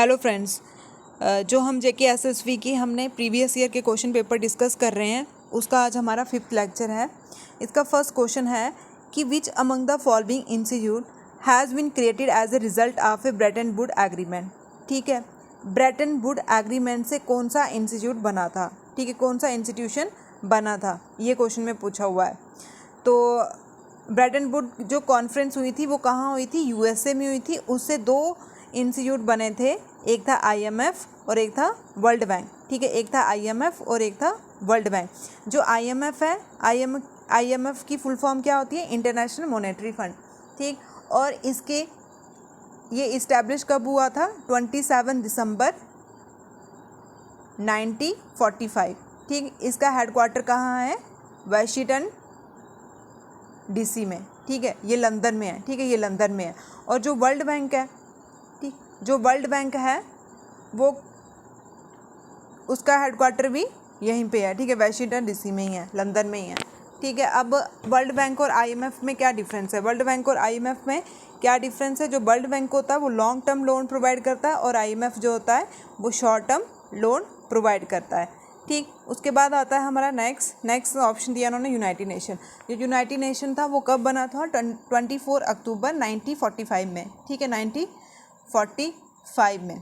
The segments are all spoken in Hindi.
हेलो फ्रेंड्स, जो हम जेके एसएसवी की हमने प्रीवियस ईयर के क्वेश्चन पेपर डिस्कस कर रहे हैं उसका आज हमारा 5th लेक्चर है। इसका फर्स्ट क्वेश्चन है कि which among the following institute has been created as a result of a Bretton Wood agreement. ठीक है, ब्रेटन वुड एग्रीमेंट से कौन सा इंस्टीट्यूट बना था, ठीक है, कौन सा इंस्टीट्यूशन बना था, ये क्वेश्चन में पूछा हुआ है। तो ब्रेटन वुड जो कॉन्फ्रेंस हुई थी वो कहाँ हुई थी, यूएसए में हुई थी। उससे दो इंस्टीट्यूट बने थे, एक था आईएमएफ और एक था वर्ल्ड बैंक। ठीक है, एक था आईएमएफ और एक था वर्ल्ड बैंक। जो आईएमएफ है, आईएमएफ की फुल फॉर्म क्या होती है, इंटरनेशनल मॉनेटरी फंड। ठीक, और इसके ये इस्टेब्लिश कब हुआ था, 27 दिसंबर 1945। ठीक, इसका हेडक्वार्टर कहाँ है, वाशिंगटन डीसी में। ठीक है, ये लंदन में है। ठीक है, ये लंदन में है। और जो वर्ल्ड बैंक है, ठीक, जो वर्ल्ड बैंक है वो उसका हेडक्वार्टर भी यहीं पे है। ठीक है, वाशिंगटन डीसी में ही है, लंदन में ही है। ठीक है, अब वर्ल्ड बैंक और आईएमएफ में क्या डिफरेंस है, वर्ल्ड बैंक और आईएमएफ में क्या डिफरेंस है। जो वर्ल्ड बैंक होता है वो लॉन्ग टर्म लोन प्रोवाइड करता है और आईएमएफ जो होता है वो शॉर्ट टर्म लोन प्रोवाइड करता है। ठीक, उसके बाद आता है हमारा नेक्स्ट ऑप्शन दिया उन्होंने, यूनाइटेड नेशन। जो यूनाइटेड नेशन था वो कब बना था, 24 अक्टूबर 1945 में। ठीक है, 1945 में।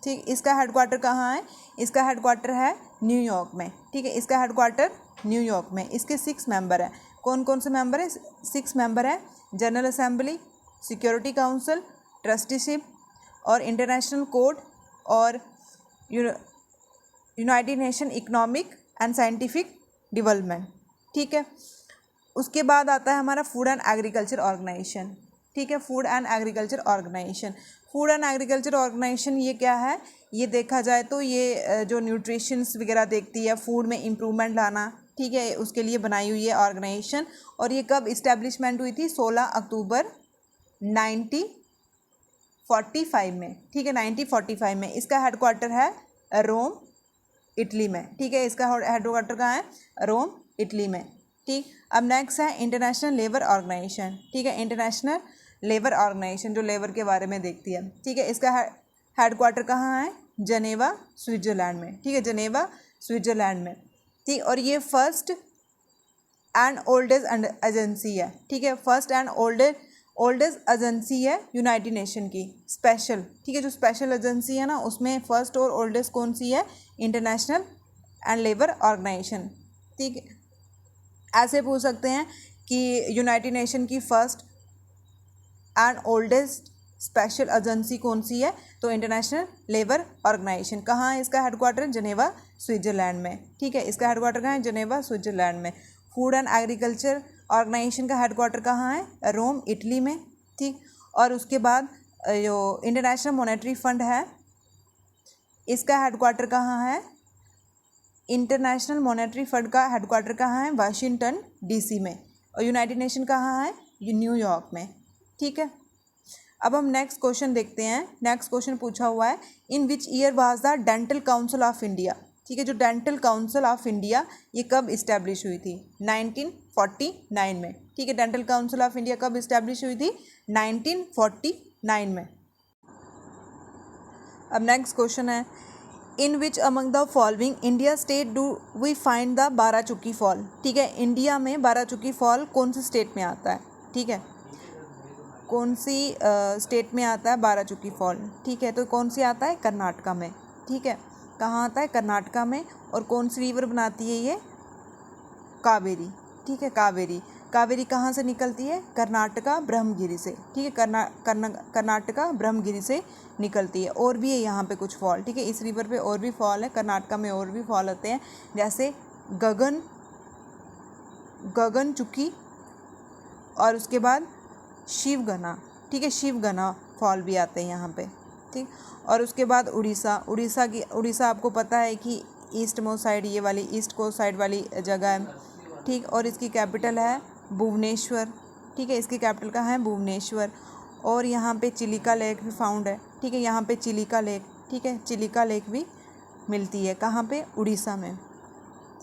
ठीक, इसका हेडक्वार्टर कहाँ है, इसका हेडक्वार्टर है न्यूयॉर्क में। ठीक है, इसका हेडक्वार्टर न्यूयॉर्क में। इसके 6 मेंबर हैं। कौन कौन से मेंबर हैं, 6 मेंबर हैं, general assembly, security council, trusteeship और इंटरनेशनल कोर्ट और United nation economic and scientific development. ठीक है, उसके बाद आता है हमारा फूड एंड एग्रीकल्चर ऑर्गेनाइजेशन। ठीक है, food and agriculture organisation. Food and agriculture organisation ये क्या है, ये देखा जाए तो ये जो न्यूट्रिशंस वगैरह देखती है, फूड में इम्प्रूवमेंट लाना, ठीक है, उसके लिए बनाई हुई है ऑर्गेनाइजेशन। और ये कब इस्टेब्लिशमेंट हुई थी, 16 अक्टूबर 1945 में। ठीक है, 1945 में। इसका हेडक्वार्टर है रोम, इटली में। ठीक है, इसका हेडक्वार्टर कहाँ है, रोम, इटली में। ठीक, अब नेक्स्ट है इंटरनेशनल लेबर ऑर्गेनाइजेशन। ठीक है, इंटरनेशनल लेबर ऑर्गेनाइजेशन जो लेबर के बारे में देखती है। ठीक है, इसका हेडक्वार्टर कहाँ है, जनेवा, स्विट्जरलैंड में। ठीक है, जनेवा, स्विट्जरलैंड में। ठीक, और ये फर्स्ट एंड ओल्डेस्ट एजेंसी है। ठीक है, फर्स्ट एंड ओल्डेस्ट एजेंसी है यूनाइटेड नेशन की, स्पेशल। ठीक है, जो स्पेशल एजेंसी है ना उसमें फर्स्ट और ओल्डेस्ट कौन सी है, इंटरनेशनल एंड लेबर ऑर्गेनाइजेशन। ठीक है, ऐसे पूछ सकते हैं कि यूनाइटेड नेशन की first and oldest special agency कौन सी है, तो इंटरनेशनल लेबर ऑर्गेनाइजेशन। कहाँ है इसका हेडक्वार्टर, जनेवा, स्विट्जरलैंड में। ठीक है, इसका हेडक्वार्टर कहाँ है, जनेवा, स्विट्जरलैंड में। फूड एंड एग्रीकल्चर ऑर्गेनाइजेशन का हेडक्वार्टर कहाँ है, रोम, इटली में। ठीक, और उसके बाद जो इंटरनेशनल मॉनेटरी फंड है इसका हेडक्वार्टर कहाँ है, इंटरनेशनल मॉनेटरी फंड का हेडक्वार्टर कहाँ है, वाशिंगटन डीसी में। और यूनाइटेड नेशन कहाँ है, न्यूयॉर्क में। ठीक है, अब हम नेक्स्ट क्वेश्चन देखते हैं। नेक्स्ट क्वेश्चन पूछा हुआ है, in which year was the dental council of India. ठीक है, जो डेंटल काउंसिल ऑफ इंडिया ये कब इस्टेब्लिश हुई थी, 1949 में। ठीक है, डेंटल काउंसिल ऑफ इंडिया कब इस्टेब्लिश हुई थी, 1949 में। अब नेक्स्ट क्वेश्चन है, in which among the following India state do we find the Barachukki fall. ठीक है, इंडिया में बाराचुकी फॉल कौन सी स्टेट में आता है, ठीक है, कौन सी स्टेट में आता है बाराचुकी फॉल। ठीक है, तो कौन सी आता है, कर्नाटका में। ठीक है, कहाँ आता है, कर्नाटका में। और कौन सी रिवर बनाती है ये, कावेरी। ठीक है, कावेरी। कावेरी कहाँ से निकलती है, कर्नाटका ब्रह्मगिरी से। ठीक है, कर्नाटका ब्रह्मगिरी से निकलती है। और भी है यहाँ पे कुछ फॉल। ठीक है, इस रिवर पे और भी फॉल है, कर्नाटका में और भी फॉल होते हैं, जैसे गगनचुकी और उसके बाद शिवगना। ठीक है, शिवगना फॉल भी आते हैं यहाँ पे। ठीक, और उसके बाद उड़ीसा आपको पता है कि ईस्ट मोस्ट साइड, ये वाली ईस्ट कोस्ट साइड वाली जगह है। ठीक, और इसकी कैपिटल है भुवनेश्वर। ठीक है, इसकी कैपिटल कहाँ है, भुवनेश्वर। और यहाँ पे चिलिका लेक भी फाउंड है। ठीक है, यहाँ पे चिलिका लेक, ठीक है, चिलिका लेक भी मिलती है, कहाँ पे, उड़ीसा में।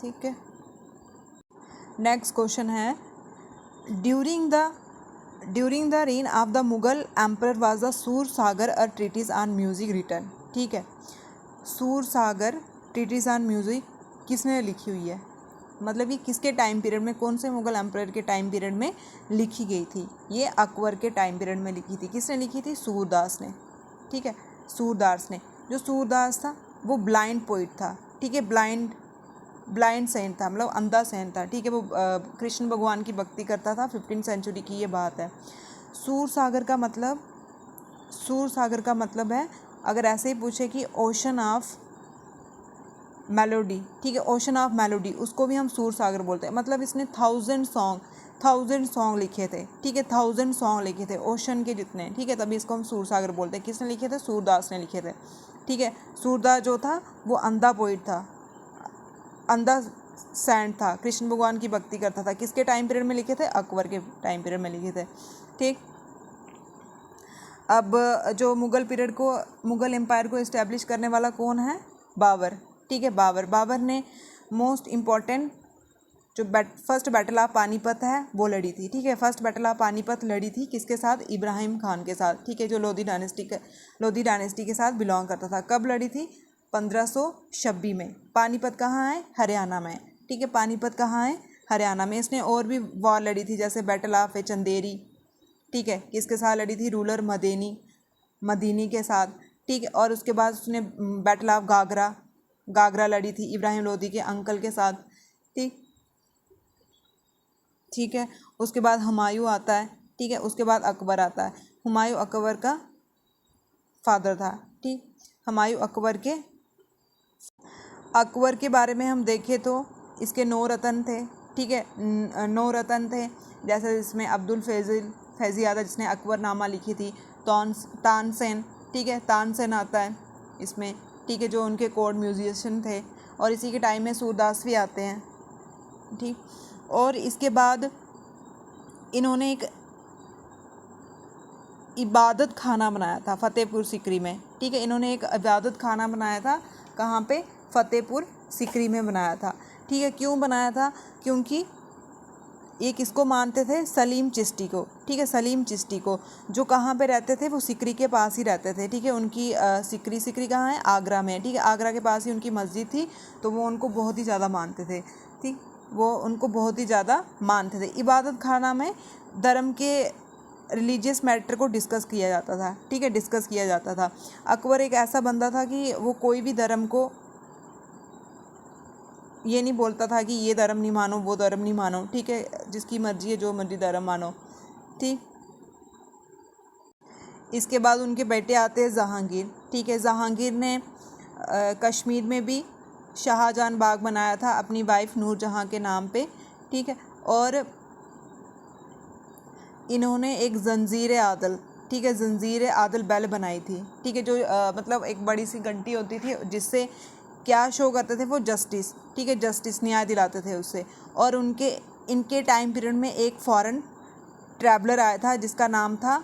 ठीक है, नेक्स्ट क्वेश्चन है, during during the rain of the Mughal emperor was the सूर सागर अ ट्रीटिस ऑन म्यूजिक रिटर्न। ठीक है, सूर सागर ट्रीटिस ऑन म्यूजिक किसने लिखी हुई है, मतलब ये किसके टाइम पीरियड में, कौन से मुगल एम्पर के टाइम पीरियड में लिखी गई थी? ये अकबर के टाइम पीरियड में लिखी थी। किसने लिखी थी? सूरदास ने। ठीक है, सूरदास ने। जो सूरदास था वो ब्लाइंड पोइट था। ठीक है, ब्लाइंड सेंट था, मतलब अंधा सेंट था। ठीक है, वो कृष्ण भगवान की भक्ति करता था। 15वीं सेंचुरी की ये बात है। सूर सागर का मतलब है, अगर ऐसे ही पूछे कि ओशन ऑफ मेलोडी, ठीक है, ओशन ऑफ मेलोडी, उसको भी हम सूर सागर बोलते हैं। मतलब इसने 1000 सॉन्ग लिखे थे। ठीक है, 1000 सॉन्ग लिखे थे ओशन के जितने। ठीक है, तभी इसको हम सूर सागर बोलते हैं। किसने लिखे थे? सूरदास ने लिखे थे। ठीक है, सूरदास जो था वो अंधा पोइट था, अंधा सैंट था, कृष्ण भगवान की भक्ति करता था। किसके टाइम पीरियड में लिखे थे? अकबर के टाइम पीरियड में लिखे थे। ठीक, अब जो मुगल एम्पायर को इस्टेब्लिश करने वाला कौन है? बाबर। ठीक है, बाबर ने मोस्ट इम्पॉर्टेंट जो फर्स्ट बैटल ऑफ पानीपत है वो लड़ी थी। ठीक है, फर्स्ट बैटल ऑफ पानीपत लड़ी थी किसके साथ? इब्राहिम खान के साथ। ठीक है, जो लोधी डायनेस्टी के साथ बिलोंग करता था। कब लड़ी थी? 1526 में। पानीपत कहाँ है? हरियाणा में। ठीक है, पानीपत कहाँ है? हरियाणा में। इसने और भी वॉर लड़ी थी, जैसे बैटल ऑफ चंदेरी। ठीक है, किसके साथ लड़ी थी? रूलर मदीनी के साथ। ठीक है, और उसके बाद उसने बैटल ऑफ गागरा लड़ी थी इब्राहिम लोधी के अंकल के साथ। ठीक है, उसके बाद हुमायूं आता है। ठीक है, उसके बाद अकबर आता है। हुमायूं अकबर का फादर था। ठीक, हुमायूं अकबर के बारे में हम देखें तो इसके 9 रतन थे। ठीक है, 9 रतन थे, जैसे इसमें अब्दुल फैज़ी आता जिसने अकबरनामा लिखी थी। तानसेन। ठीक है, तानसेन आता है इसमें। ठीक है, जो उनके कोर्ट म्यूजिशियन थे। और इसी के टाइम में सूरदास भी आते हैं। ठीक, और इसके बाद इन्होंने एक इबादत खाना बनाया था फतेहपुर सीकरी में। ठीक है, इन्होंने एक इबादत खाना बनाया था। कहाँ पे? फतेहपुर सीकरी में बनाया था। ठीक है, क्यों बनाया था? क्योंकि ये किसको मानते थे? सलीम चिश्ती को। ठीक है, सलीम चिश्ती को, जो कहाँ पे रहते थे? वो सीकरी के पास ही रहते थे। ठीक है, उनकी सीकरी कहाँ है? आगरा में। ठीक है, आगरा के पास ही उनकी मस्जिद थी, तो वो उनको बहुत ही ज़्यादा मानते थे। ठीक, वो उनको बहुत ही ज़्यादा मानते थे। इबादत खाना में धर्म के रिलीजियस मैटर को डिस्कस किया जाता था। ठीक है, डिस्कस किया जाता था। अकबर एक ऐसा बंदा था कि वो कोई भी धर्म को ये नहीं बोलता था कि ये धर्म नहीं मानो, वो धर्म नहीं मानो। ठीक है, जिसकी मर्जी है, जो मर्जी धर्म मानो। ठीक, इसके बाद उनके बेटे आते हैं जहांगीर। ठीक है, जहांगीर ने कश्मीर में भी शाहजहां बाग बनाया था अपनी वाइफ नूरजहां के नाम पे। ठीक है, और इन्होंने एक जंजीर आदल, ठीक है, जंजीर आदल बेल बनाई थी। ठीक है, जो मतलब एक बड़ी सी घंटी होती थी जिससे क्या शो करते थे? वो जस्टिस। ठीक है, जस्टिस, न्याय दिलाते थे उससे। और इनके टाइम पीरियड में एक फॉरेन ट्रैवलर आया था जिसका नाम था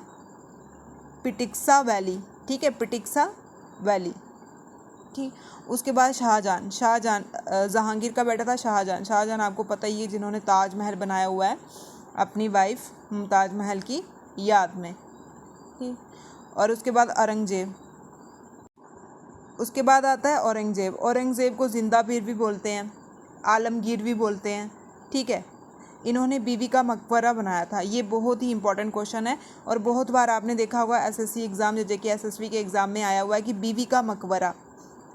पिटिक्सा वैली। ठीक है, पिटिक्सा वैली। ठीक, उसके बाद शाहजहां जहांगीर का बेटा था शाहजहां आपको पता ही है, जिन्होंने ताजमहल बनाया हुआ है अपनी वाइफ मुमताज महल की याद में। ठीक, और उसके बाद उसके बाद आता है औरंगज़ेब को जिंदा पीर भी बोलते हैं, आलमगीर भी बोलते हैं। ठीक है, इन्होंने बीवी का मकबरा बनाया था। ये बहुत ही इंपॉर्टेंट क्वेश्चन है और बहुत बार आपने देखा होगा एसएससी एग्ज़ाम, जेके एसएसबी के एग्ज़ाम में आया हुआ है कि बीवी का मकबरा।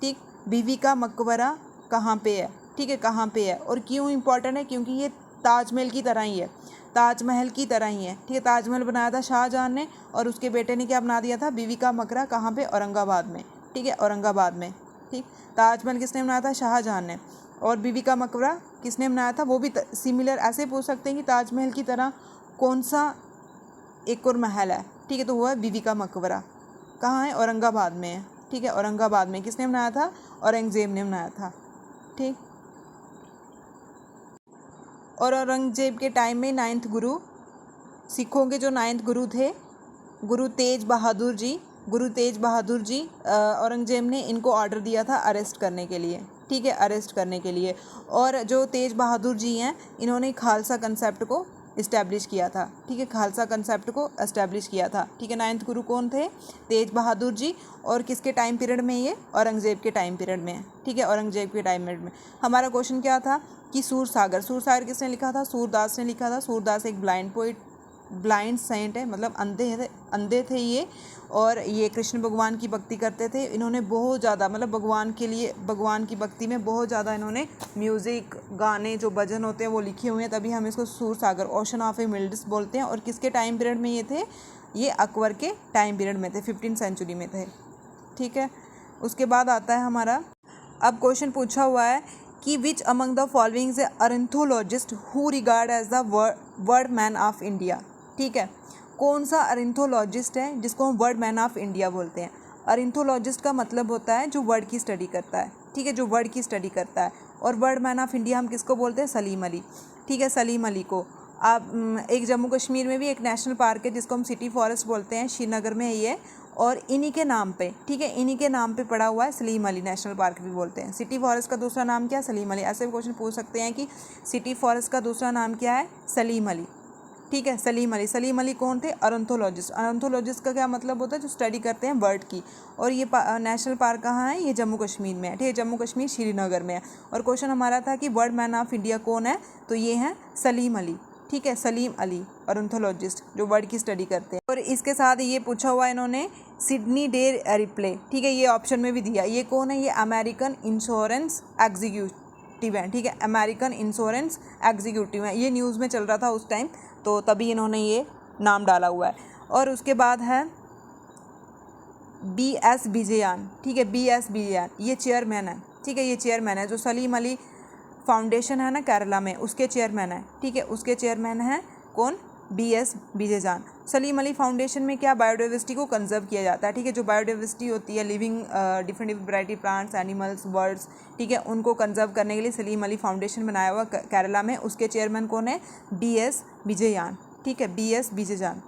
ठीक, बीवी का मकबरा कहाँ पे है? ठीक है, कहाँ पे है और क्यों इंपॉर्टेंट है? क्योंकि ये ताजमहल की तरह ही है, ताजमहल की तरह ही है। ठीक है, ताजमहल बनाया था शाहजहां ने और उसके बेटे ने क्या बना दिया था? बीवी का मकबरा। कहाँ पे? औरंगाबाद में। ठीक है, औरंगाबाद में। ठीक, ताजमहल किसने बनाया था? शाहजहां ने। और बीवी का मकबरा किसने बनाया था? वो भी सिमिलर ऐसे पूछ सकते हैं कि ताजमहल की तरह कौन सा एक और महल है? ठीक है, तो वो है बीवी का मकबरा। कहाँ है? औरंगाबाद में है। ठीक है, औरंगाबाद में। किसने बनाया था? औरंगज़ेब ने बनाया था। ठीक, और औरंगज़ेब के टाइम में 9th गुरु, सिखों के जो 9th गुरु थे, गुरु तेज बहादुर जी, औरंगज़ेब ने इनको ऑर्डर दिया था अरेस्ट करने के लिए। ठीक है, अरेस्ट करने के लिए। और जो तेज बहादुर जी हैं, इन्होंने खालसा कंसेप्ट को इस्टेब्लिश किया था, ठीक है, खालसा कंसेप्ट को इस्टेब्लिश किया था, ठीक है। 9th गुरु कौन थे? तेज बहादुर जी। और किसके टाइम पीरियड में? ये औरंगजेब के टाइम पीरियड में, ठीक है, औरंगजेब के टाइम पीरियड में। हमारा क्वेश्चन क्या था कि सूरसागर, सूरसागर किसने लिखा था? सूरदास ने लिखा था। सूरदास एक ब्लाइंड पोइट, ब्लाइंड सेंट है, मतलब अंधे थे ये, और ये कृष्ण भगवान की भक्ति करते थे। इन्होंने बहुत ज़्यादा, मतलब भगवान के लिए, भगवान की भक्ति में बहुत ज़्यादा इन्होंने म्यूज़िक, गाने, जो भजन होते हैं वो लिखे हुए हैं, तभी हम इसको सूरसागर, ओशन ऑफ ए मिल्ड्स बोलते हैं। और किसके टाइम पीरियड में ये थे? ये अकबर के टाइम पीरियड में थे, 15th सेंचुरी में थे, ठीक है। उसके बाद आता है हमारा, अब क्वेश्चन पूछा हुआ है कि which among the following is ornithologist who regard as the word man of India, ठीक है। कौन सा अरेंथोलॉजिस्ट है जिसको हम वर्ड मैन ऑफ इंडिया बोलते हैं? अरेंथोलॉजिस्ट का मतलब होता है जो वर्ड की स्टडी करता है, ठीक है, जो वर्ड की स्टडी करता है। और वर्ड मैन ऑफ इंडिया हम किसको बोलते हैं? सलीम अली, ठीक है, सलीम अली को। आप एक जम्मू कश्मीर में भी एक नेशनल पार्क है जिसको हम सिटी फॉरेस्ट बोलते हैं, श्रीनगर में है ये, और इन्हीं के नाम पे, ठीक है, इन्हीं के नाम पे पड़ा हुआ है, सलीम अली नेशनल पार्क भी बोलते हैं। सिटी फॉरेस्ट का दूसरा नाम क्या है? सलीम अली। ऐसे भी क्वेश्चन पूछ सकते हैं कि सिटी फॉरेस्ट का दूसरा नाम क्या है? सलीम अली, ठीक है, सलीम अली। सलीम अली कौन थे? अरेंथोलॉजिस्ट। अरेंथोलॉजिस्ट का क्या मतलब होता है? जो स्टडी करते हैं बर्ड की। और ये नेशनल पार्क कहाँ है? ये जम्मू कश्मीर में है, ठीक है, जम्मू कश्मीर श्रीनगर में है। और क्वेश्चन हमारा था कि वर्ड मैन ऑफ इंडिया कौन है? तो ये हैं सलीम अली, ठीक है, सलीम अली, अरेंथोलॉजिस्ट, जो वर्ड की स्टडी करते हैं। और इसके साथ ये पूछा हुआ इन्होंने सिडनी डे रिप्ले, ठीक है, ये ऑप्शन में भी दिया। ये कौन है? ये अमेरिकन इंश्योरेंस एग्जीक्यूटिव है, ठीक है, अमेरिकन इंश्योरेंस एग्जीक्यूटिव है। ये न्यूज़ में चल रहा था उस टाइम, तो तभी इन्होंने ये नाम डाला हुआ है। और उसके बाद है BS बिजयान, ठीक है, BS बिजयान, ये चेयरमैन है, ठीक है, ये चेयरमैन है। जो सलीम अली फाउंडेशन है ना केरला में, उसके चेयरमैन है, ठीक है, उसके चेयरमैन हैं कौन? BS बिजयान। सलीम अली फाउंडेशन में क्या? बायोडाइवर्सिटी को कंजर्व किया जाता है, ठीक है, जो बायोडाइवर्सिटी होती है, living different variety plants, animals, birds, ठीक है, उनको कंजर्व करने के लिए सलीम अली फाउंडेशन बनाया हुआ केरला में। उसके चेयरमैन कौन है? BS बिजयान, ठीक है, BS बिजयान।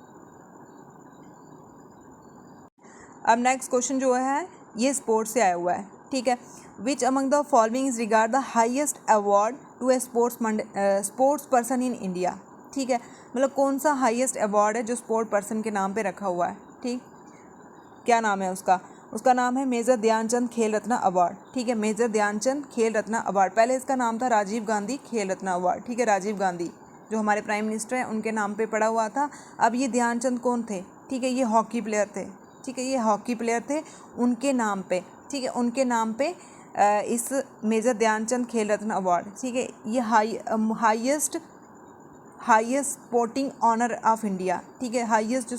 अब नेक्स्ट क्वेश्चन जो है ये स्पोर्ट्स से आया हुआ है, ठीक है। Which among the following is regard the highest award to a sports person in India, ठीक है, मतलब कौन सा हाईएस्ट अवार्ड है जो स्पोर्ट पर्सन के नाम पे रखा हुआ है, ठीक, क्या नाम है उसका? उसका नाम है मेजर ध्यानचंद खेल रत्न अवार्ड, ठीक है, मेजर ध्यानचंद खेल रत्न अवार्ड। पहले इसका नाम था राजीव गांधी खेल रत्न अवार्ड, ठीक है, राजीव गांधी जो हमारे प्राइम मिनिस्टर हैं उनके नाम पे पड़ा हुआ था। अब ये ध्यानचंद कौन थे? ठीक है, ये हॉकी प्लेयर थे, ठीक है, ये हॉकी प्लेयर थे, उनके नाम पे, ठीक है, उनके नाम पे इस मेजर ध्यानचंद खेल रत्न अवार्ड, ठीक है, ये highest sporting honour of India, ठीक है, हाईएस्ट जो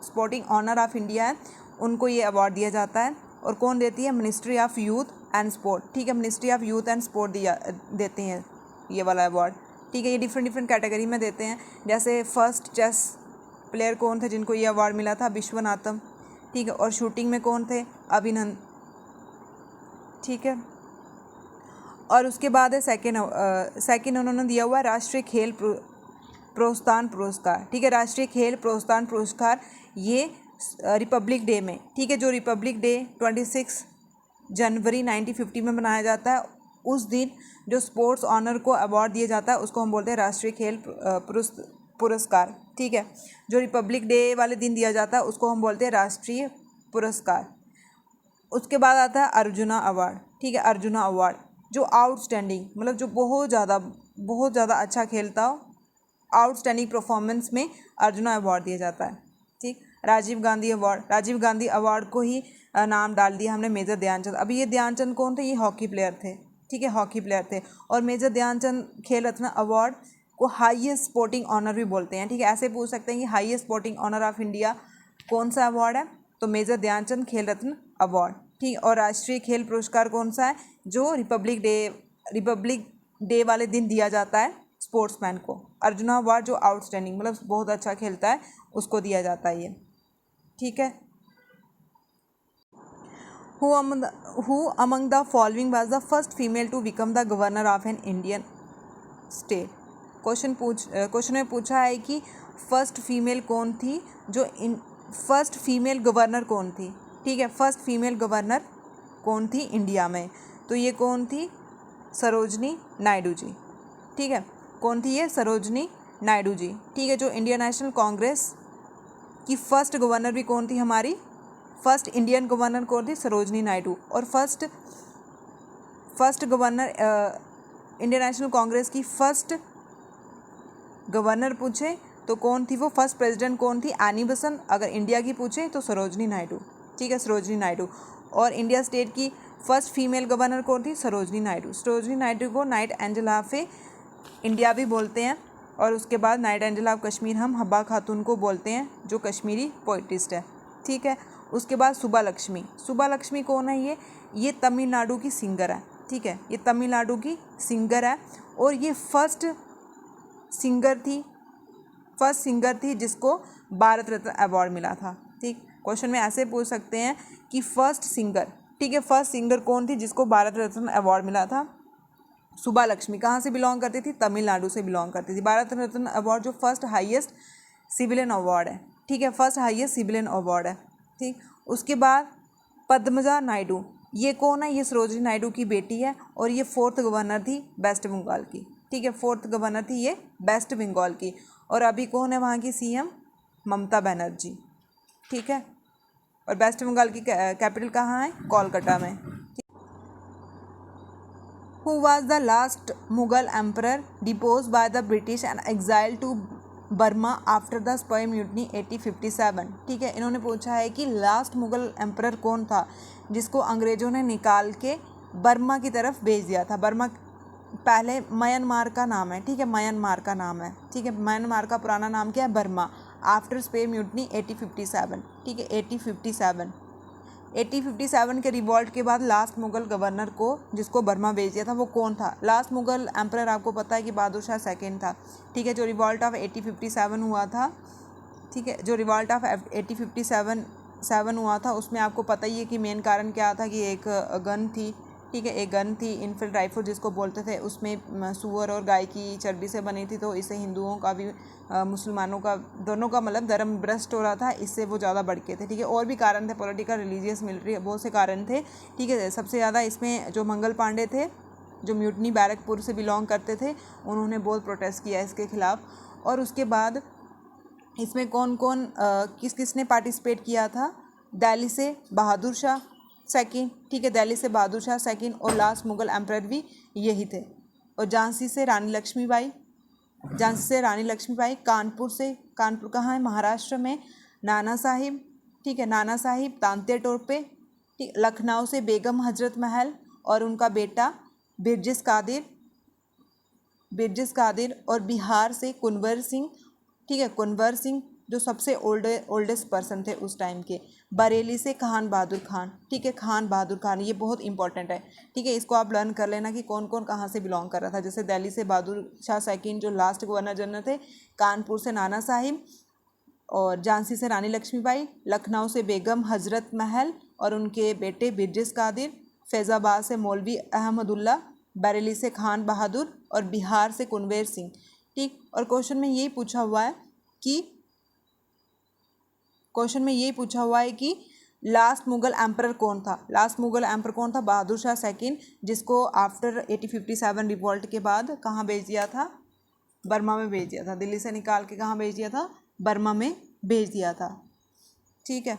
स्पोर्टिंग ऑनर ऑफ इंडिया है उनको ये अवार्ड दिया जाता है। और कौन देती है? Ministry of youth and sport, ठीक है, ministry of youth and sport देते हैं ये वाला अवार्ड, ठीक है। ये डिफरेंट कैटेगरी में देते हैं। जैसे फर्स्ट चेस प्लेयर कौन थे जिनको ये अवार्ड मिला था? विश्वनाथम, ठीक है। और शूटिंग में कौन थे? अभिनंदन, ठीक है। और उसके बाद है सेकेंड उन्होंने दिया हुआ राष्ट्रीय खेल प्रोत्साहन पुरस्कार, ठीक है, राष्ट्रीय खेल प्रोत्साहन पुरस्कार, ये रिपब्लिक डे में, ठीक है, जो रिपब्लिक डे 26 जनवरी 1950 में मनाया जाता है, उस दिन जो स्पोर्ट्स ऑनर को अवार्ड दिया जाता है उसको हम बोलते हैं राष्ट्रीय खेल पुरस्कार, ठीक है। जो रिपब्लिक डे वाले दिन दिया जाता है उसको हम बोलते हैं राष्ट्रीय पुरस्कार। उसके बाद आता है अर्जुना अवार्ड, ठीक है, अर्जुना अवार्ड जो आउटस्टैंडिंग, मतलब जो बहुत ज़्यादा अच्छा खेलता हो, आउटस्टैंडिंग परफॉर्मेंस में अर्जुना अवार्ड दिया जाता है, ठीक। राजीव गांधी अवार्ड को ही नाम डाल दिया हमने मेजर ध्यानचंद। अभी ये ध्यानचंद कौन थे? ये हॉकी प्लेयर थे, ठीक है, हॉकी प्लेयर थे। और मेजर ध्यानचंद खेल रत्न अवार्ड को हाईएस्ट स्पोर्टिंग ऑनर भी बोलते हैं, ठीक है। ऐसे पूछ सकते हैं कि highest sporting honour of India कौन सा अवार्ड है? तो मेजर ध्यानचंद खेल रत्न अवार्ड, ठीक। और राष्ट्रीय खेल पुरस्कार कौन सा है? जो रिपब्लिक डे वाले दिन दिया जाता है स्पोर्ट्समैन को। अर्जुना अवार्ड जो आउटस्टैंडिंग, मतलब बहुत अच्छा खेलता है, उसको दिया जाता है ये, ठीक है। Who among the following was the first female to become the governor of an Indian state? Question में पूछा है कि फर्स्ट फीमेल कौन थी जो फर्स्ट फीमेल गवर्नर कौन थी, ठीक है, फर्स्ट फीमेल गवर्नर कौन थी इंडिया में? तो ये कौन थी? सरोजनी नायडू जी, ठीक है। कौन थी ये? सरोजनी नायडू जी। ठीक है, जो इंडियन नेशनल कांग्रेस की फर्स्ट गवर्नर भी कौन थी हमारी, फर्स्ट इंडियन गवर्नर कौन थी, सरोजनी नायडू। और first governor Indian National Congress की फर्स्ट गवर्नर पूछे तो कौन थी वो, फर्स्ट प्रेसिडेंट कौन थी, एनी बेसेंट। अगर इंडिया की पूछे तो सरोजनी नायडू। ठीक है, सरोजनी नायडू। और इंडिया स्टेट की फर्स्ट फीमेल गवर्नर कौन थी, सरोजनी नायडू। सरोजनी नायडू को नाइट एंजल ऑफ इंडिया भी बोलते हैं। और उसके बाद नाइट एंजल ऑफ कश्मीर हम हब्बा खातून को बोलते हैं, जो कश्मीरी पोइटिस्ट है। ठीक है, उसके बाद सुब्बा लक्ष्मी। सुब्बा लक्ष्मी कौन है, ये तमिलनाडु की सिंगर है। ठीक है, ये तमिलनाडु की सिंगर है और ये फर्स्ट सिंगर थी जिसको भारत रत्न अवार्ड मिला था। ठीक, क्वेश्चन में ऐसे पूछ सकते हैं कि फर्स्ट सिंगर, ठीक है, फर्स्ट सिंगर कौन थी जिसको भारत रत्न अवार्ड मिला था, सुब्बा लक्ष्मी। कहाँ से बिलोंग करती थी, तमिलनाडु से बिलोंग करती थी। भारत रत्न अवार्ड जो फर्स्ट हाईएस्ट सिविलियन अवार्ड है। ठीक है, फर्स्ट हाईएस्ट सिविलियन अवार्ड है। ठीक, उसके बाद पद्मजा नायडू, ये कौन है, ये सरोजनी नायडू की बेटी है और ये फोर्थ गवर्नर थी वेस्ट बंगाल की। ठीक है, फोर्थ गवर्नर थी ये वेस्ट बंगाल की। और अभी कौन है वहाँ की सीएम, ममता बनर्जी। ठीक है, और वेस्ट बंगाल की कैपिटल कहाँ है, कोलकाता में। Who was the last Mughal emperor deposed by the British and exiled to Burma after the spy mutiny 1857। ठीक है, इन्होंने पूछा है कि लास्ट मुगल एम्परर कौन था जिसको अंग्रेज़ों ने निकाल के बर्मा की तरफ भेज दिया था। बर्मा पहले म्यांमार का नाम है। ठीक है, म्यांमार का नाम है। ठीक है, म्यांमार का पुराना नाम क्या है, बर्मा। After spy mutiny 1857। ठीक है, 1857 के रिवॉल्ट के बाद लास्ट मुगल गवर्नर को जिसको बर्मा भेज दिया था वो कौन था। लास्ट मुगल एम्परर आपको पता है कि बहादुर शाह सेकेंड था। ठीक है, जो रिवॉल्ट ऑफ 1857 हुआ था। ठीक है, जो रिवॉल्ट ऑफ 1857 हुआ था उसमें आपको पता ही है कि मेन कारण क्या था कि एक गन थी। ठीक है, एक गन थी इनफिल्ड राइफल जिसको बोलते थे, उसमें सूअर और गाय की चर्बी से बनी थी। तो इससे हिंदुओं का भी मुसलमानों का दोनों का मतलब धर्म भ्रष्ट हो रहा था, इससे वो ज़्यादा बढ़ के थे। ठीक है, और भी कारण थे, पॉलिटिकल, रिलीजियस, मिलिट्री, बहुत से कारण थे। ठीक है, सबसे ज़्यादा इसमें जो मंगल पांडे थे जो म्यूटनी बैरकपुर से बिलोंग करते थे उन्होंने बहुत प्रोटेस्ट किया इसके खिलाफ। और उसके बाद इसमें कौन कौन किस किस ने पार्टिसिपेट किया था, दिल्ली से बहादुर शाह सेकंड। ठीक है, दिल्ली से बहादुर शाह सेकंड और लास्ट मुगल एम्परर भी यही थे। और झांसी से रानी लक्ष्मीबाई, कानपुर से, कानपुर कहाँ है, महाराष्ट्र में, नाना साहिब। ठीक है, नाना साहिब तांते टोपे। ठीक, लखनऊ से बेगम हजरत महल और उनका बेटा बिरजिस कादिर और बिहार से कुंवर सिंह। ठीक है, कुंवर सिंह जो सबसे ओल्डेस्ट पर्सन थे उस टाइम के। बरेली से खान बहादुर खान। ठीक है, खान बहादुर खान, ये बहुत इंपॉर्टेंट है। ठीक है, इसको आप लर्न कर लेना कि कौन कौन कहाँ से बिलोंग कर रहा था। जैसे दिल्ली से बहादुर शाह सेकंड जो लास्ट गवर्नर जनरल थे, कानपुर से नाना साहिब और झांसी से रानी लक्ष्मीबाई, लखनऊ से बेगम हजरत महल और उनके बेटे बिरजिस कादिर, फैज़ाबाद से मौलवी अहमदुल्ला, बरेली से खान बहादुर और बिहार से कुंवर सिंह। ठीक, और क्वेश्चन में यही पूछा हुआ है कि लास्ट मुगल एम्परर कौन था। लास्ट मुगल एम्परर कौन था, बहादुर शाह सेकंड, जिसको आफ्टर 1857 रिवॉल्ट के बाद कहाँ भेज दिया था, बर्मा में भेज दिया था। दिल्ली से निकाल के कहाँ भेज दिया था, बर्मा में भेज दिया था। ठीक है,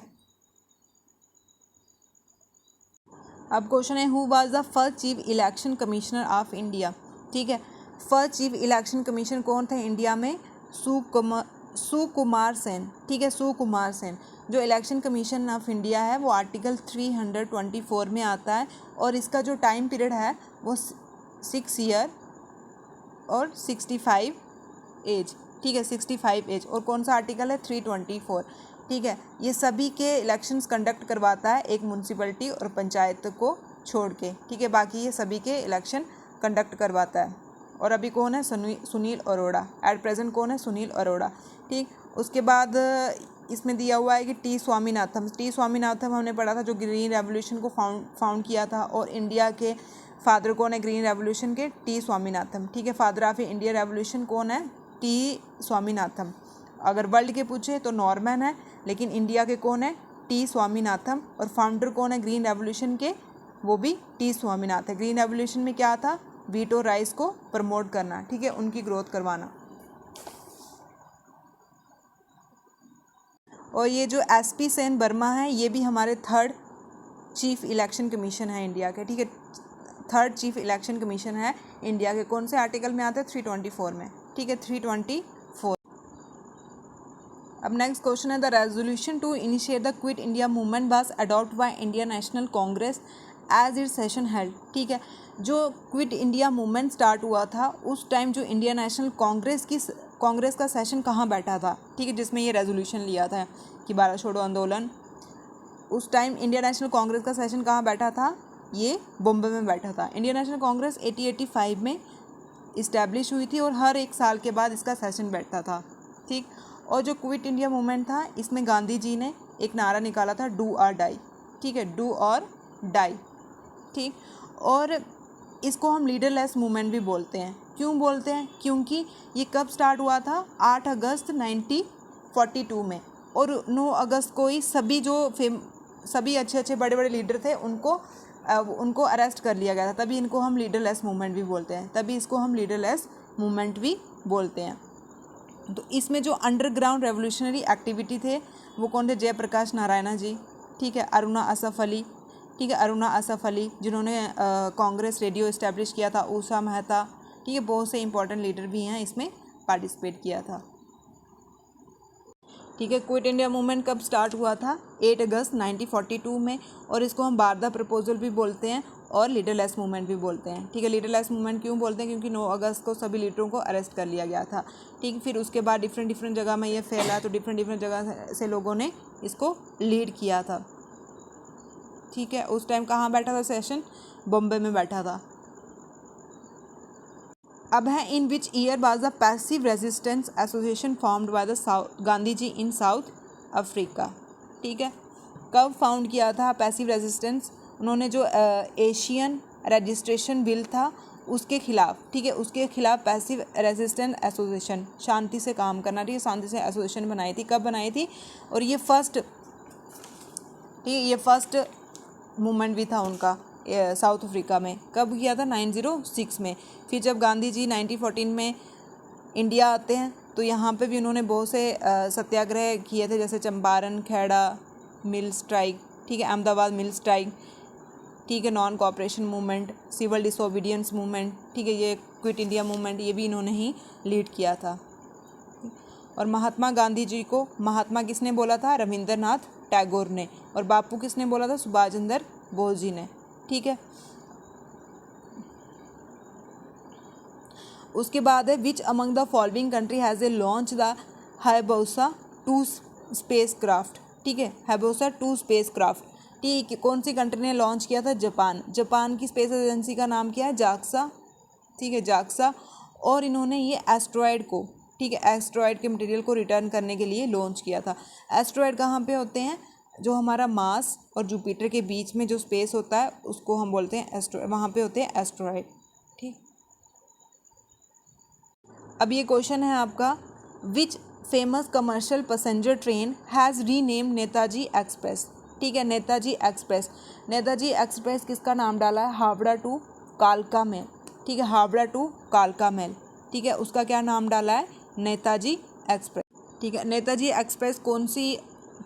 अब क्वेश्चन है who was the first chief election commissioner of India. ठीक है, फर्स्ट चीफ इलेक्शन कमीशन कौन थे इंडिया में, सुकुमार सेन। ठीक है, सुकुमार सेन। जो इलेक्शन कमीशन ऑफ इंडिया है वो आर्टिकल 324 में आता है और इसका जो टाइम पीरियड है वो 6 ईयर और 65 एज। ठीक है, 65 एज। और कौन सा आर्टिकल है, 324। ठीक है, ये सभी के इलेक्शंस कंडक्ट करवाता है एक म्यूनसिपलिटी और पंचायत को छोड़ के। ठीक है, बाकी ये सभी के इलेक्शन कंडक्ट करवाता है। और अभी कौन है, सुनील अरोड़ा। एट प्रेजेंट कौन है, सुनील अरोड़ा। ठीक, उसके बाद इसमें दिया हुआ है कि टी स्वामीनाथन हमने पढ़ा था जो ग्रीन रेवोल्यूशन को फाउंड किया था। और इंडिया के फादर कौन है ग्रीन रेवोल्यूशन के, टी स्वामीनाथन। ठीक है, फादर ऑफ इंडिया रेवोल्यूशन कौन है, टी स्वामीनाथन। अगर वर्ल्ड के पूछे तो नॉर्मन है, लेकिन इंडिया के कौन है, टी स्वामीनाथन। और फाउंडर कौन है ग्रीन रेवोल्यूशन के, वो भी टी स्वामीनाथन। ग्रीन रेवोल्यूशन में क्या था, वीट और राइस को प्रमोट करना। ठीक है, उनकी ग्रोथ करवाना। और ये जो SP सेन वर्मा है ये भी हमारे थर्ड चीफ इलेक्शन कमीशन है इंडिया के, ठीक है, थर्ड चीफ इलेक्शन कमीशन है इंडिया के। कौन से आर्टिकल में आते हैं? 324 में, ठीक है, 324। अब नेक्स्ट क्वेश्चन है, the resolution to initiate the quit India movement was adopt by Indian National Congress as it session held, ठीक है। जो क्विट इंडिया मूवमेंट स्टार्ट हुआ था उस टाइम जो इंडियन नेशनल कांग्रेस का सेशन कहाँ बैठा था, ठीक है, जिसमें ये रेजोल्यूशन लिया था कि भारत छोड़ो आंदोलन, उस टाइम इंडियन नेशनल कांग्रेस का सेशन कहाँ बैठा था? ये बॉम्बे में बैठा था। इंडियन नेशनल कांग्रेस 1885 में इस्टेब्लिश हुई थी और हर एक साल के बाद इसका सेशन बैठता था, ठीक। और जो क्विट इंडिया मूवमेंट था इसमें गांधी जी ने एक नारा निकाला था, डू और डाई, ठीक है, डू और डाई, ठीक। और इसको हम लीडरलेस मूवमेंट भी बोलते हैं। क्यों बोलते हैं? क्योंकि ये कब स्टार्ट हुआ था? 8 अगस्त 1942 में, और 9 अगस्त को ही सभी अच्छे बड़े बड़े लीडर थे उनको अरेस्ट कर लिया गया था, तभी इनको हम लीडरलेस मूवमेंट भी बोलते हैं, तो इसमें जो अंडरग्राउंड रेवोल्यूशनरी एक्टिविटी थे वो कौन थे? जयप्रकाश नारायण जी, ठीक है, अरुणा असफ अली, ठीक है, अरुणा असफ अली जिन्होंने कांग्रेस रेडियो इस्टेब्लिश किया था, उषा मेहता, ठीक है, बहुत से इंपॉर्टेंट लीडर भी हैं इसमें पार्टिसिपेट किया था, ठीक है। क्विट इंडिया मूवमेंट कब स्टार्ट हुआ था? 8 अगस्त 1942 में, और इसको हम बारदा प्रपोजल भी बोलते हैं और लीडरलेस मूवमेंट भी बोलते हैं, ठीक है। लीडरलेस मूवमेंट क्यों बोलते हैं? क्योंकि 9 अगस्त को सभी लीडरों को अरेस्ट कर लिया गया था, ठीक। फिर उसके बाद डिफरेंट जगह में ये फैला, तो डिफरेंट जगह से लोगों ने इसको लीड किया था, ठीक है। उस टाइम कहाँ बैठा था सेशन? बॉम्बे में बैठा था। अब है, in which year was the passive resistance association formed by the Gandhi ji in South Africa, ठीक है। कब फाउंड किया था पैसिव रेजिस्टेंस? उन्होंने जो एशियन रजिस्ट्रेशन बिल था उसके खिलाफ, ठीक है, उसके खिलाफ पैसिव रेजिस्टेंस एसोसिएशन, शांति से काम करना, ठीक है, शांति से एसोसिएशन बनाई थी। कब बनाई थी? और ये फर्स्ट मूवमेंट भी था उनका साउथ अफ्रीका में। कब किया था? 1906 में। फिर जब गांधी जी 1914 में इंडिया आते हैं तो यहाँ पे भी उन्होंने बहुत से सत्याग्रह किए थे, जैसे चंपारण, खेड़ा मिल स्ट्राइक, ठीक है, अहमदाबाद मिल स्ट्राइक, ठीक है, non cooperation movement, civil disobedience movement, ठीक है, ये क्विट इंडिया मूवमेंट, ये भी इन्होंने ही लीड किया था। और महात्मा गांधी जी को महात्मा किसने बोला था? रविंद्रनाथ टैगोर ने। और बापू किसने बोला था? सुभाष चंद्र बोस जी ने, ठीक है। उसके बाद है, which among the following country has a launch the Hayabusa 2 spacecraft, ठीक है, हायबुसा 2 स्पेस क्राफ्ट, ठीक है। कौन सी कंट्री ने लॉन्च किया था? जापान की स्पेस एजेंसी का नाम क्या है? जाक्सा, ठीक है, जाक्सा। और इन्होंने ये एस्ट्रॉयड को, ठीक है, एस्ट्रॉयड के मटेरियल को रिटर्न करने के लिए लॉन्च किया था। एस्ट्रॉयड कहाँ पे होते हैं? जो हमारा मार्स और जुपिटर के बीच में जो स्पेस होता है उसको हम बोलते हैं एस्ट्रॉयड, वहाँ पे होते हैं एस्ट्रॉयड, ठीक। अब ये क्वेश्चन है आपका, which famous commercial passenger train has renamed Netaji express, ठीक है, नेताजी एक्सप्रेस किसका नाम डाला है? हावड़ा टू कालका मेल, ठीक है, हावड़ा टू कालका मेल, ठीक है, उसका क्या नाम डाला है? नेताजी एक्सप्रेस, ठीक है। नेताजी एक्सप्रेस कौन सी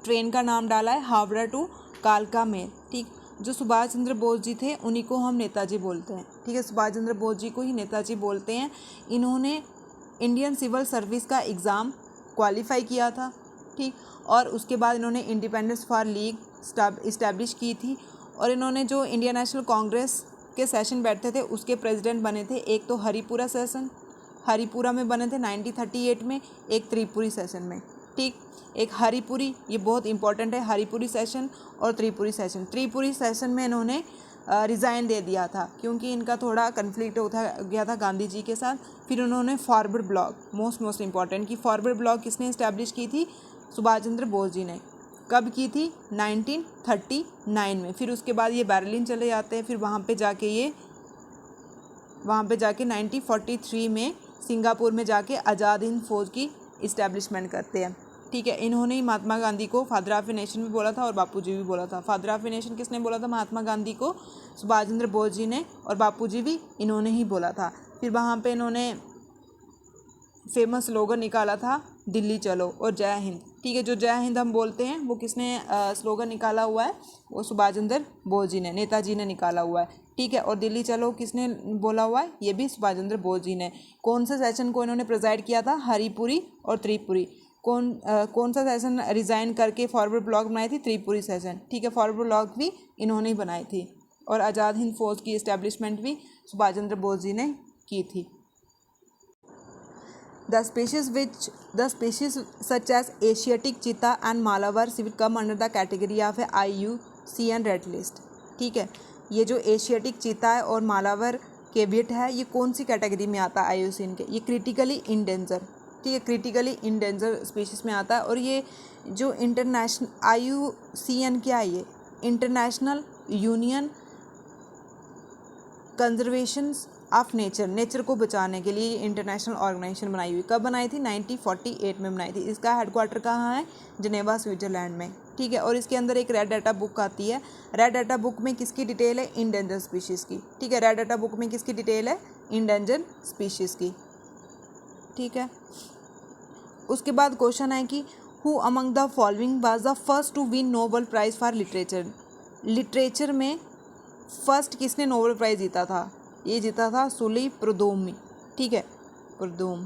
ट्रेन का नाम डाला है? हावड़ा टू कालका मेल, ठीक। जो सुभाष चंद्र बोस जी थे उन्हीं को हम नेताजी बोलते हैं, ठीक है, सुभाष चंद्र बोस जी को ही नेताजी बोलते हैं। इन्होंने इंडियन सिविल सर्विस का एग्ज़ाम क्वालिफाई किया था, ठीक, और उसके बाद इन्होंने इंडिपेंडेंस फॉर लीग इस्टेब्लिश की थी। और इन्होंने जो इंडियन नेशनल कांग्रेस के सेशन बैठते थे उसके प्रेसिडेंट बने थे। एक तो हरिपुरा में बने थे 1938 में, एक त्रिपुरी सेशन में, ठीक। एक हरिपुरी, ये बहुत इंपॉर्टेंट है, हरिपुरी सेशन और त्रिपुरी सेशन में इन्होंने रिज़ाइन दे दिया था क्योंकि इनका थोड़ा कन्फ्लिक्ट होता गया था गांधी जी के साथ। फिर उन्होंने फॉरवर्ड ब्लॉक, मोस्ट इम्पॉर्टेंट, कि फॉरवर्ड ब्लॉक किसने इस्टेब्लिश की थी? सुभाष चंद्र बोस जी ने। कब की थी? 1939 में। फिर उसके बाद ये बर्लिन चले जाते हैं, फिर वहाँ पे जाके 1943 में सिंगापुर में जाके आज़ाद हिंद फौज की इस्टेब्लिशमेंट करते हैं, ठीक है। इन्होंने ही महात्मा गांधी को फादर ऑफ ए नेशन भी बोला था और बापूजी भी बोला था। फादर ऑफ ए नेशन किसने बोला था? महात्मा गांधी को सुभाष चंद्र बोस जी ने, और बापूजी भी इन्होंने ही बोला था। फिर वहाँ पे इन्होंने फेमस स्लोगन निकाला था, दिल्ली चलो और जय हिंद। ठीक है, जो जय हिंद हम बोलते हैं वो किसने स्लोगन निकाला हुआ है, वो सुभाष चंद्र बोस जी ने, नेताजी ने निकाला हुआ है। ठीक है, और दिल्ली चलो किसने बोला हुआ है, ये भी सुभाष चंद्र बोस जी ने। कौन से सेशन को इन्होंने प्रेजाइड किया था, हरिपुरी और त्रिपुरी। कौन सा सेशन रिज़ाइन करके फॉरवर्ड ब्लॉक बनाई थी, त्रिपुरी सेशन। ठीक है, फॉरवर्ड ब्लॉक भी इन्होंने ही बनाई थी। और आज़ाद हिंद फौज की इस्टेब्लिशमेंट भी सुभाष चंद्र बोस जी ने की थी। The species such as Asiatic cheetah and Malabar civet come under the category of a IUCN Red List। ठीक है, ये जो एशियाटिक चीता है और मालावर केविट है, ये कौन सी कैटेगरी में आता है IUCN के, ये क्रिटिकली इंडेंजर। ठीक है, क्रिटिकली इंडेंजर स्पीशीज़ में आता है। और ये जो इंटरनेशनल IUCN क्या है, ये international union conservation of nature को बचाने के लिए इंटरनेशनल ऑर्गेनाइजेशन बनाई हुई। कब बनाई थी, 1948 में बनाई थी। इसका हेडक्वार्टर कहाँ है, जिनेवा स्विट्ज़रलैंड में। ठीक है, और इसके अंदर एक रेड डाटा बुक आती है। रेड डाटा बुक में किसकी डिटेल है, इंडेंजर स्पीशीज़ की। ठीक है, रेड डाटा बुक में किसकी डिटेल है, इंडेंजर स्पीशीज़ की। ठीक है, उसके बाद क्वेश्चन है कि who among the following was the first to win Nobel prize for literature में फर्स्ट किसने नोबेल प्राइज़ जीता था, ये जीता था सुली प्रुदोमी। ठीक है, प्रुदोम।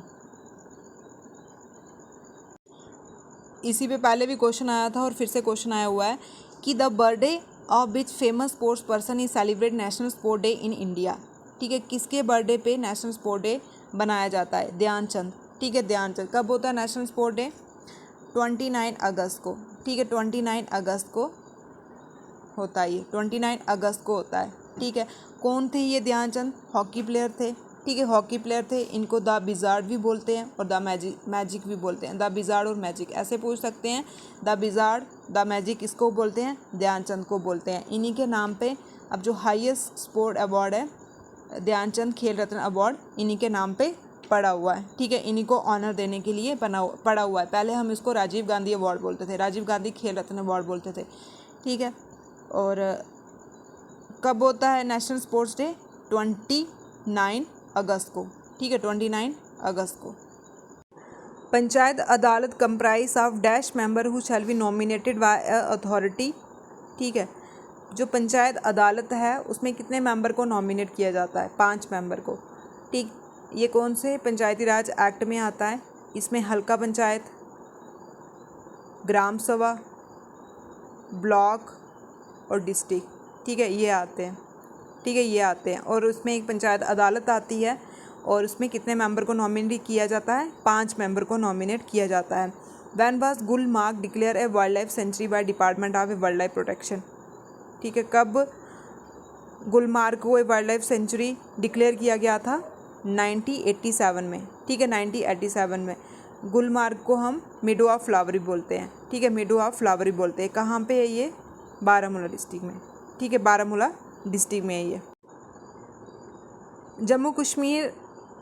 इसी पे पहले भी क्वेश्चन आया था और फिर से क्वेश्चन आया हुआ है कि the birthday of which famous sports person is celebrate national sport day in India. ठीक है, किसके बर्थडे पे नेशनल स्पोर्ट डे बनाया जाता है, ध्यानचंद। ठीक है, ध्यानचंद। कब होता है नेशनल स्पोर्ट डे, 29 अगस्त को। ठीक है, 29 अगस्त को होता है, ये 29 अगस्त को होता है। ठीक है, कौन थे ये ध्यानचंद, हॉकी प्लेयर थे। ठीक है, हॉकी प्लेयर थे। इनको द विज़ार्ड भी बोलते हैं और द मैजिक भी बोलते हैं। द विज़ार्ड और मैजिक ऐसे पूछ सकते हैं। द विज़ार्ड, द मैजिक इसको बोलते हैं, ध्यानचंद को बोलते हैं। इन्हीं के नाम पे अब जो हाईएस्ट स्पोर्ट अवार्ड है, ध्यानचंद खेल रत्न अवार्ड, इन्हीं के नाम पे पड़ा हुआ है। ठीक है, इन्हीं को ऑनर देने के लिए पड़ा हुआ है। पहले हम इसको राजीव गांधी अवार्ड बोलते थे, राजीव गांधी खेल रत्न अवार्ड बोलते थे। ठीक है, और कब होता है नेशनल स्पोर्ट्स डे, 29 अगस्त को। ठीक है, 29 अगस्त को। पंचायत अदालत comprise of dash member who shall be nominated by authority. ठीक है, जो पंचायत अदालत है उसमें कितने मेंबर को नॉमिनेट किया जाता है, 5 मेंबर को। ठीक, ये कौन से पंचायती राज एक्ट में आता है, इसमें हल्का पंचायत, ग्राम सभा, ब्लॉक और डिस्ट्रिक्ट। ठीक है, ये आते हैं। ठीक है, ये आते हैं। और उसमें एक पंचायत अदालत आती है और उसमें कितने मेंबर को नॉमिनेट किया जाता है, 5 मेंबर को नॉमिनेट किया जाता है। When was Gulmarg declare a wild life sanctuary by department of wild life protection. ठीक है, कब गुलमार्ग को वाइल्ड लाइफ सेंचुरी डिक्लेयर किया गया था, 1987 में। ठीक है, 1987 में। गुलमार्ग को हम मीडो ऑफ फ्लावरी बोलते हैं। ठीक है, मीडो ऑफ फ्लावरी बोलते हैं। कहाँ पे है ये, बारामूला डिस्ट्रिक्ट में। ठीक है, बारामूला डिस्ट्रिक्ट में है ये। Jammu Kashmir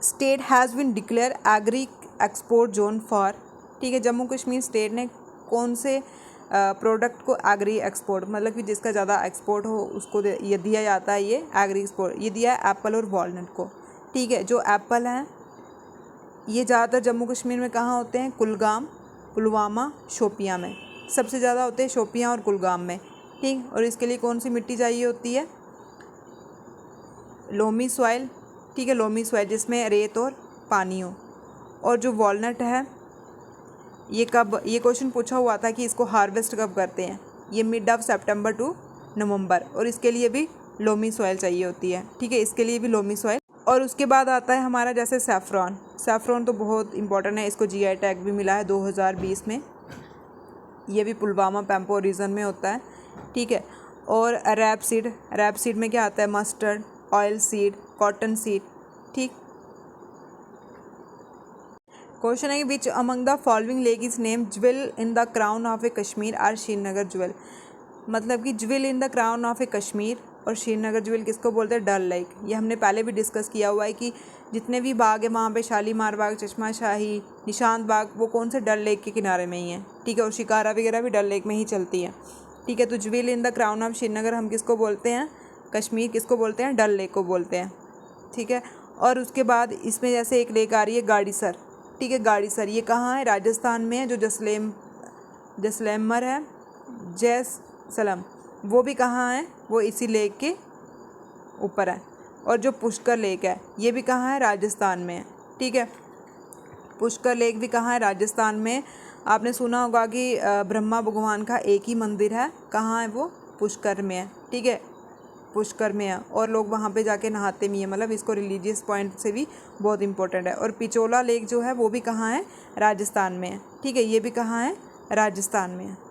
state has been declare agri export zone for. ठीक है, जम्मू कश्मीर स्टेट ने कौन से प्रोडक्ट को एग्री एक्सपोर्ट, मतलब कि जिसका ज़्यादा एक्सपोर्ट हो उसको ये दिया जाता है, ये एग्री एक्सपोर्ट। ये दिया है एप्पल और वॉलनट को। ठीक है, जो एप्पल हैं ये ज़्यादातर जम्मू कश्मीर में कहाँ होते हैं, कुलगाम, पुलवामा, शोपियां में। सबसे ज़्यादा होते हैं शोपियां और कुलगाम में। ठीक, और इसके लिए कौन सी मिट्टी चाहिए होती है, लोमी सॉइल। ठीक है, लोमी सॉइल जिसमें रेत और पानी हो। और जो वॉलनट है ये कब, ये क्वेश्चन पूछा हुआ था कि इसको हार्वेस्ट कब करते हैं, ये मिड ऑफ सितंबर टू नवंबर। और इसके लिए भी लोमी सॉइल चाहिए होती है। ठीक है, इसके लिए भी लोमी सॉइल। और उसके बाद आता है हमारा जैसे सैफ़रॉन। सैफ़रॉन तो बहुत इंपॉर्टेंट है, इसको GI टैग भी मिला है 2020 में। ये भी पुलवामा पैम्पो रीजन में होता है। ठीक है, और रैप सीड में क्या आता है, mustard, oil seed, cotton seed. ठीक, क्वेश्चन है कि which among the following lake is name jewel in the crown of a Kashmir और श्रीनगर ज्वेल। मतलब कि jewel in the crown of a Kashmir और श्रीनगर ज्वेल किसको बोलते हैं, डल लेक। ये हमने पहले भी डिस्कस किया हुआ है कि जितने भी बाग है वहाँ पे शालीमार बाग, चश्मा शाही, निशांत बाग, वो कौन से डल लेक के किनारे में ही है। ठीक है, और शिकारा वगैरह भी डल लेक में ही चलती है। ठीक है, तो jewel in the crown of Srinagar हम किसको बोलते हैं, कश्मीर किसको बोलते हैं, डल लेक को बोलते हैं। ठीक है, और उसके बाद इसमें जैसे एक लेक आ रही है गाड़ीसर। ठीक है। गाड़ीसर ये कहाँ है, राजस्थान में है। जो जैसलमेर है, जैसलम, वो भी कहाँ है, वो इसी लेक के ऊपर है। और जो पुष्कर लेक है ये भी कहाँ है, राजस्थान में है, ठीक है। पुष्कर लेक भी कहाँ है, राजस्थान में। आपने सुना होगा कि ब्रह्मा भगवान का एक ही मंदिर है, कहाँ है वो, पुष्कर में है, ठीक है, पुष्कर में है। और लोग वहाँ पे जाके नहाते भी हैं, मतलब इसको रिलीजियस पॉइंट से भी बहुत इंपॉर्टेंट है। और पिचोला लेक जो है वो भी कहाँ है, राजस्थान में है, ठीक है, ये भी कहाँ है, राजस्थान में है।